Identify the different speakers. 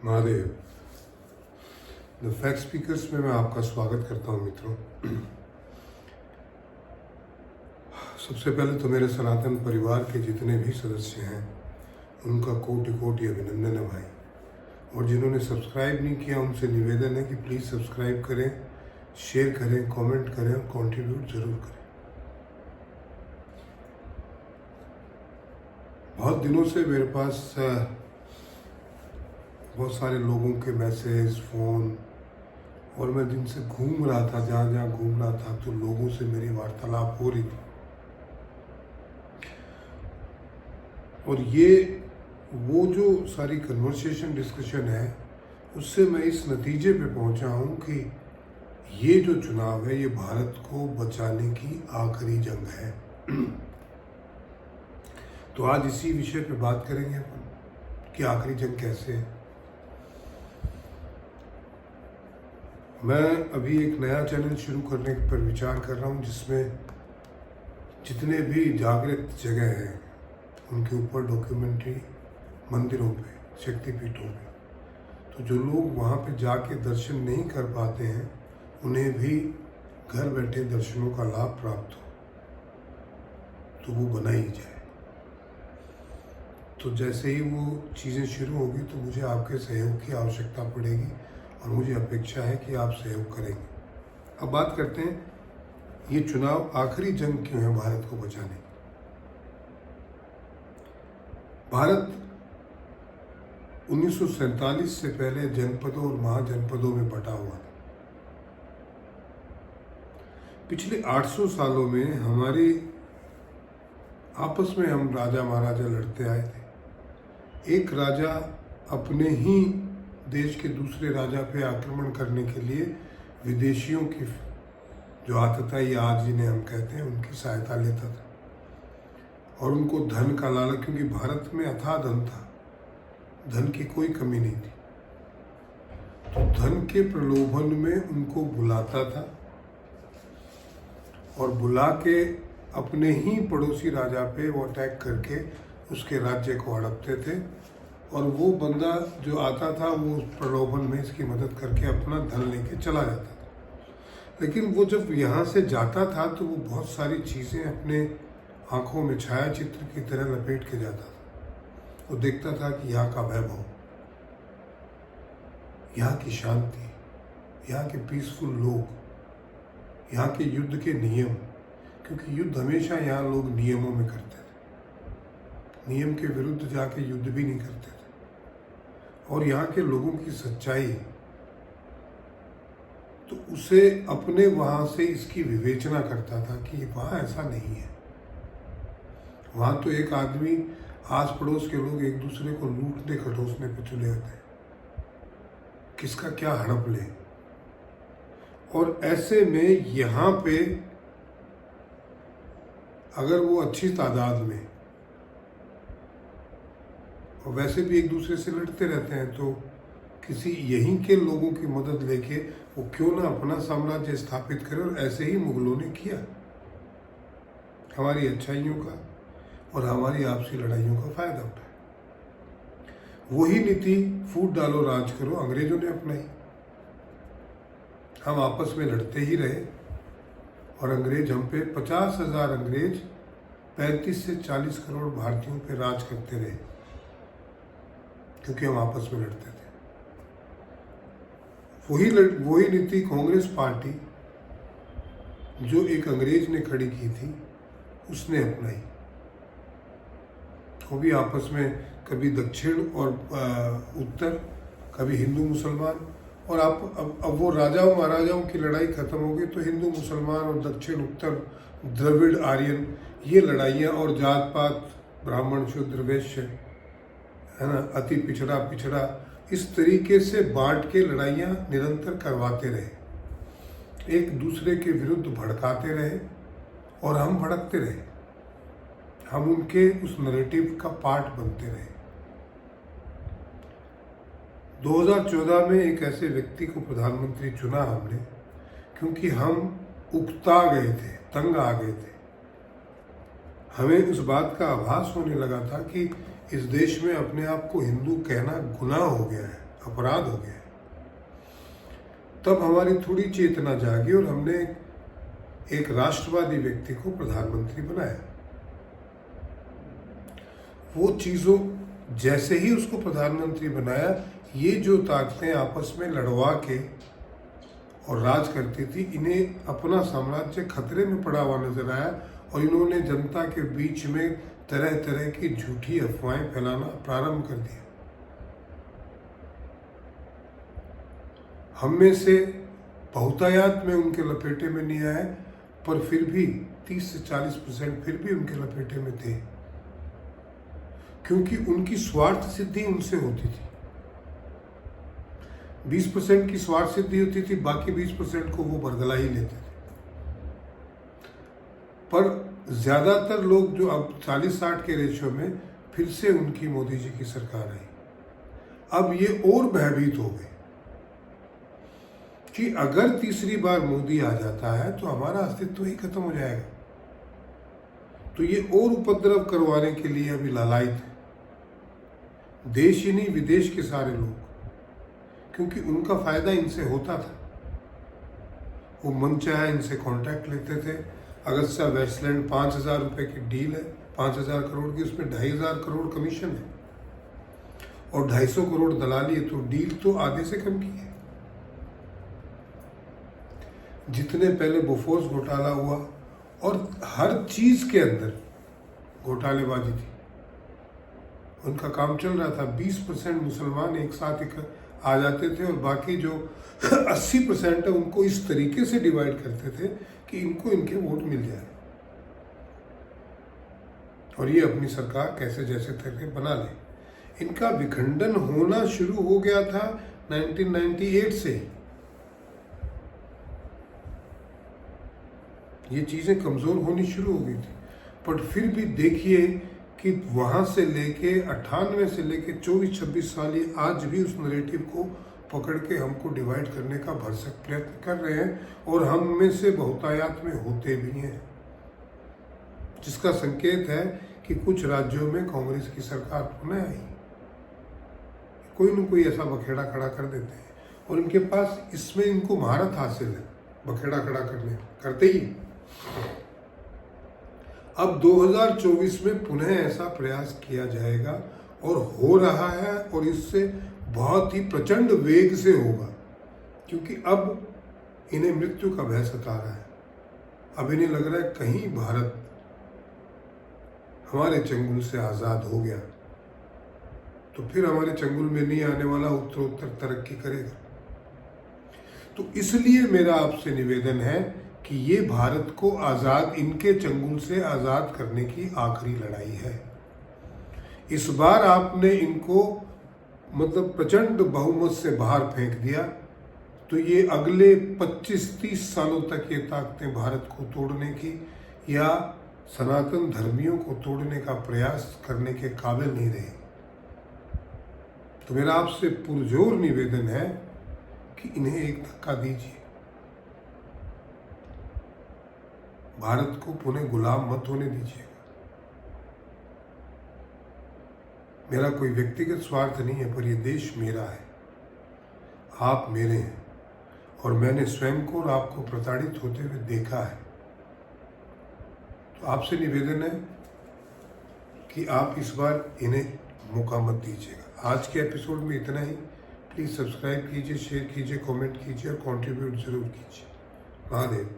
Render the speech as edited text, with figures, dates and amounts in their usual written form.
Speaker 1: Mahadev. The fact speakers में मैं आपका स्वागत करता हूं मित्रों। सबसे पहले तो मेरे सनातन परिवार के जितने भी सदस्य हैं उनका कोटि कोटि अभिनंदन है भाई। और जिन्होंने सब्सक्राइब नहीं किया उनसे निवेदन है कि प्लीज़ सब्सक्राइब करें, शेयर करें, कमेंट करें और कंट्रीब्यूट ज़रूर करें। बहुत दिनों से मेरे पास बहुत सारे लोगों के मैसेज, फ़ोन, और मैं जिनसे घूम रहा था, जहाँ जहाँ घूम रहा था, तो लोगों से मेरी वार्तालाप हो रही थी। और ये वो जो सारी कन्वर्सेशन, डिस्कशन है, उससे मैं इस नतीजे पे पहुंचा हूँ कि ये जो चुनाव है ये भारत को बचाने की आखिरी जंग है। तो आज इसी विषय पे बात करेंगे अपन कि आखिरी जंग कैसे है। मैं अभी एक नया चैनल शुरू करने पर विचार कर रहा हूँ जिसमें जितने भी जागृत जगह हैं उनके ऊपर डॉक्यूमेंट्री, मंदिरों पे, शक्तिपीठों पे, तो जो लोग वहाँ पे जाके दर्शन नहीं कर पाते हैं उन्हें भी घर बैठे दर्शनों का लाभ प्राप्त हो, तो वो बनाई जाए। तो जैसे ही वो चीज़ें शुरू होगी तो मुझे आपके सहयोग की आवश्यकता पड़ेगी और मुझे अपेक्षा है कि आप सहयोग करेंगे। अब बात करते हैं ये चुनाव आखिरी जंग क्यों है भारत को बचाने की। भारत 1947 से पहले जनपदों और महाजनपदों में बटा हुआ था। पिछले 800 सालों में हमारी आपस में हम राजा महाराजा लड़ते आए थे। एक राजा अपने ही देश के दूसरे राजा पे आक्रमण करने के लिए विदेशियों की जो आतताई आज जिन्हें हम कहते हैं उनकी सहायता लेता था और उनको धन का लालच, क्योंकि भारत में अथाह धन था, धन की कोई कमी नहीं थी, तो धन के प्रलोभन में उनको बुलाता था और बुला के अपने ही पड़ोसी राजा पे वो अटैक करके उसके राज्य को हड़पते थे। और वो बंदा जो आता था वो उस प्रलोभन में इसकी मदद करके अपना धन लेके चला जाता था। लेकिन वो जब यहाँ से जाता था तो वो बहुत सारी चीज़ें अपने आँखों में छाया चित्र की तरह लपेट के जाता था। वो देखता था कि यहाँ का वैभव, यहाँ की शांति, यहाँ के पीसफुल लोग, यहाँ के युद्ध के नियम, क्योंकि युद्ध हमेशा यहाँ लोग नियमों में करते थे, नियम के विरुद्ध जाके युद्ध भी नहीं करते थे। और यहाँ के लोगों की सच्चाई, तो उसे अपने वहाँ से इसकी विवेचना करता था कि वहाँ ऐसा नहीं है। वहाँ तो एक आदमी, आस पड़ोस के लोग एक दूसरे को लूटने खटोसने पे चले होते हैं, किसका क्या हड़प ले। और ऐसे में यहाँ पे अगर वो अच्छी तादाद में, और वैसे भी एक दूसरे से लड़ते रहते हैं, तो किसी यहीं के लोगों की मदद लेके वो क्यों ना अपना साम्राज्य स्थापित करे। और ऐसे ही मुगलों ने किया, हमारी अच्छाइयों का और हमारी आपसी लड़ाइयों का फायदा उठाया। वही नीति फूट डालो राज करो अंग्रेजों ने अपनाई। हम आपस में लड़ते ही रहे और अंग्रेज हम पे 50,000 अंग्रेज 35 से 40 करोड़ भारतीयों पे राज करते रहे, क्योंकि हम आपस में लड़ते थे। वही नीति कांग्रेस पार्टी जो एक अंग्रेज ने खड़ी की थी उसने अपनाई। वो भी आपस में कभी दक्षिण और उत्तर, कभी हिंदू मुसलमान। और अब वो राजाओं महाराजाओं की लड़ाई खत्म हो गई तो हिंदू मुसलमान और दक्षिण उत्तर, द्रविड़ आर्यन, ये लड़ाइयाँ, और जात पात, ब्राह्मण शूद्र वैश्य, है ना, अति पिछड़ा पिछड़ा, इस तरीके से बांट के लड़ाइयाँ निरंतर करवाते रहे, एक दूसरे के विरुद्ध भड़काते रहे और हम भड़कते रहे, हम उनके उस नैरेटिव का पार्ट बनते रहे। 2014 में एक ऐसे व्यक्ति को प्रधानमंत्री चुना हमने, क्योंकि हम उकता गए थे, तंग आ गए थे। हमें उस बात का आभास होने लगा था कि इस देश में अपने आप को हिंदू कहना गुनाह हो गया है, अपराध हो गया है। तब हमारी थोड़ी चेतना जागी और हमने एक राष्ट्रवादी व्यक्ति को प्रधानमंत्री बनाया। वो चीज़ों जैसे ही उसको प्रधानमंत्री बनाया, ये जो ताकतें आपस में लड़वा के और राज करती थी, इन्हें अपना साम्राज्य खतरे में पड़ा हुआ नजर आया और इन्होंने जनता के बीच में तरह तरह की झूठी अफवाहें फैलाना प्रारंभ कर दिया। हम में से बहुतायत में उनके लपेटे में नहीं आए, पर फिर भी 30 से 40% फिर भी उनके लपेटे में थे, क्योंकि उनकी स्वार्थ सिद्धि उनसे होती थी। 20% की स्वार्थ सिद्धि होती थी, बाकी 20% को वो बरगला ही लेते थे। पर ज्यादातर लोग जो अब 40-60 के रेशियो में फिर से उनकी मोदी जी की सरकार आई, अब ये और भयभीत हो गए कि अगर तीसरी बार मोदी आ जाता है तो हमारा अस्तित्व ही खत्म हो जाएगा। तो ये और उपद्रव करवाने के लिए अभी लालायित है, देश ही नहीं विदेश के सारे लोग, क्योंकि उनका फायदा इनसे होता था। वो मनचाहा इनसे कांटेक्ट लेते थे। अगस्ता वेस्टलैंड 5,000 रुपए की डील है, 5,000 करोड़ की, उसमें 2,500 करोड़ कमीशन है और 250 करोड़ दलाली है, तो डील तो आधे से कम की है। जितने पहले बोफोर्स घोटाला हुआ और हर चीज के अंदर घोटालेबाजी थी, उनका काम चल रहा था। 20% मुसलमान एक साथ आ जाते थे और बाकी जो 80% है उनको इस तरीके से डिवाइड करते थे कि इनको इनके वोट मिल जाए और ये अपनी सरकार कैसे जैसे करके बना ले। इनका विखंडन होना शुरू हो गया था 1998 से। ये चीजें कमजोर होनी शुरू हो गई थी, पर फिर भी देखिए कि वहां से लेके 98 से लेके 24-26 साल ये आज भी उस नैरेटिव को पकड़ के हमको डिवाइड करने का भरसक प्रयत्न कर रहे हैं और हम में से बहुतायत में होते भी हैं, जिसका संकेत है कि कुछ राज्यों में कांग्रेस की सरकार पुनः आई, कोई न कोई ऐसा बखेड़ा खड़ा कर देते हैं और इनके पास इसमें इनको महारत हासिल है बखेड़ा खड़ा करते ही। अब 2024 में पुनः ऐसा प्रयास किया जाएगा और हो रहा है और इससे बहुत ही प्रचंड वेग से होगा, क्योंकि अब इन्हें मृत्यु का भय सता रहा है। अब इन्हें लग रहा है कहीं भारत हमारे चंगुल से आजाद हो गया तो फिर हमारे चंगुल में नहीं आने वाला, उत्तरोत्तर तरक्की करेगा। तो इसलिए मेरा आपसे निवेदन है कि ये भारत को आजाद, इनके चंगुल से आजाद करने की आखिरी लड़ाई है। इस बार आपने इनको मतलब प्रचंड बहुमत से बाहर फेंक दिया तो ये अगले 25-30 सालों तक ये ताकतें भारत को तोड़ने की या सनातन धर्मियों को तोड़ने का प्रयास करने के काबिल नहीं रहे। तो मेरा आपसे पुरजोर निवेदन है कि इन्हें एक धक्का दीजिए, भारत को पुनः गुलाम मत होने दीजिएगा। मेरा कोई व्यक्तिगत स्वार्थ नहीं है, पर यह देश मेरा है, आप मेरे हैं और मैंने स्वयं को और आपको प्रताड़ित होते हुए देखा है। तो आपसे निवेदन है कि आप इस बार इन्हें मौका मत दीजिएगा। आज के एपिसोड में इतना ही। प्लीज़ सब्सक्राइब कीजिए, शेयर कीजिए, कमेंट कीजिए और कंट्रीब्यूट जरूर कीजिए। महादेव।